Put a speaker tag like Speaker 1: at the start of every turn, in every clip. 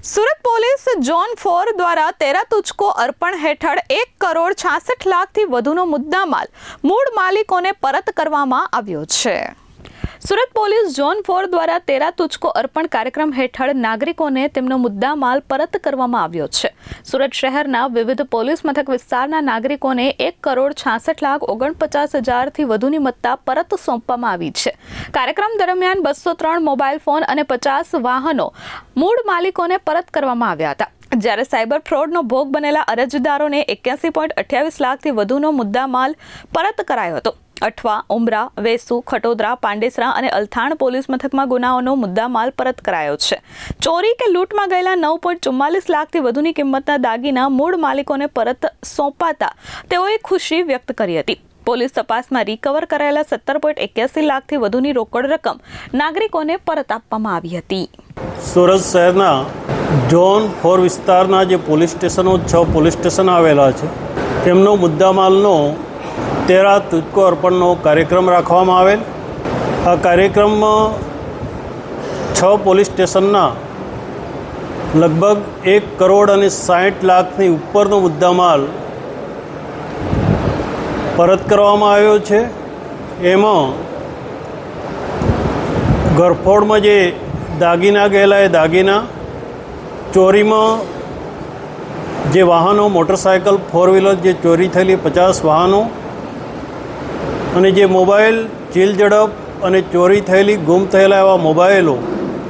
Speaker 1: Surat police zone 4 દ્વારા તેરા તુझको અર્પણ હેઠળ 1,66 લાખથી વધુનો મુદ્દામાલ મૂળ માલિકોને પરત કરવામાં આવ્યો છે। સુરત પોલીસ ઝોન 4 દ્વારા તેરા તુझको અર્પણ કાર્યક્રમ હેઠળ નાગરિકોને તેમનો મુદ્દામાલ પરત કરવામાં આવ્યો છે। સુરત શહેરના વિવિધ પોલીસ મથક વિસ્તારના નાગરિકોને 1,66,49,000થી વધુની મત્તા પરત સોંપવામાં આવી છે। કાર્યક્રમ દરમિયાન 203 મોબાઈલ ફોન અને 50 વાહનો મૂળ માલિકોને પરત કરવામાં આવ્યા હતા, જ્યારે સાયબર ફ્રોડનો ભોગ બનેલા અરજદારોને 81.28 લાખથી વધુનો મુદ્દામાલ પરત કરાયો હતો। અઠવા, ઉમરા, વેસુ, ખટોદરા, પાંડેસરા અને અલથાણ પોલીસ મથકમાં ગુનાઓનો મુદ્દામાલ પરત કરાયો છે। ચોરી કે લૂંટમાં ગયેલા 9.44 લાખથી વધુની કિંમતના દાગીના મૂળ માલિકોને પરત સોંપાતા તેઓએ ખુશી વ્યક્ત કરી હતી। પોલીસ તપાસમાં રિકવર કરાયેલા 17.81 લાખથી વધુની રોકડ રકમ નાગરિકોને પરત આપવામાં આવી હતી।
Speaker 2: સુરત શહેરના ઝોન 4 વિસ્તારના જે પોલીસ સ્ટેશનો 6 પોલીસ સ્ટેશન આવેલા છે તેમનો મુદ્દામાલનો તેરા તુझको અર્પણનો કાર્યક્રમ રાખવામાં આવેલ। આ કાર્યક્રમમાં 6 પોલીસ સ્ટેશનના લગભગ 1,60,60,00,000ની ઉપરનો મુદ્દામાલ પરત કરવામાં આવ્યો છે। એમાં ગરફોડમાં જે દાગીના ગયેલા એ દાગીના, ચોરીમાં જે વાહનો મોટરસાયકલ 4 વ્હીલર જે ચોરી થયેલી 50 વાહનો અને જે મોબાઈલ ચીલ ઝડપ અને ચોરી થયેલી ગુમ થયેલા એવા મોબાઈલો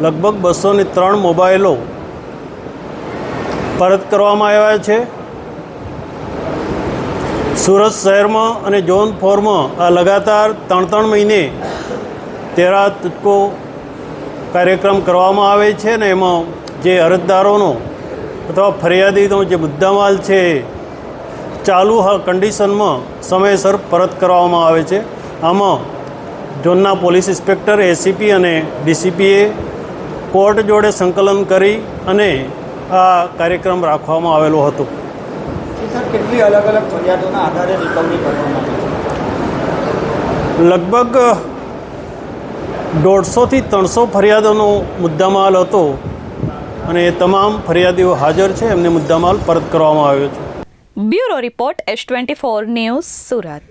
Speaker 2: લગભગ 203 મોબાઈલો પરત કરવામાં આવ્યા છે। સુરત શહેરમાં અને ઝોન 4માં આ લગાતાર 3 મહિને તેરા તુझको કાર્યક્રમ કરવામાં આવે છે ને એમાં જે અરજદારોનો અથવા ફરિયાદીનો જે મુદ્દામાલ છે ચાલુ કન્ડિશનમાં સમયસર પરત કરવામાં આવે છે। આમાં ઝોનના પોલીસ ઇન્સ્પેક્ટર, એસીપી અને ડીસીપીએ કોર્ટ જોડે સંકલન કરી અને આ કાર્યક્રમ રાખવામાં આવેલો હતો।
Speaker 3: કેટલી અલગ અલગ ફરિયાદોના આધારે રિકવરી કરવામાં આવી છે?
Speaker 2: લગભગ 150થી 300 ફરિયાદોનો મુદ્દામાલ હતો અને એ તમામ ફરિયાદીઓ હાજર છે, એમને મુદ્દામાલ પરત કરવામાં આવ્યો છે।
Speaker 1: Bureau report S24 news, Surat.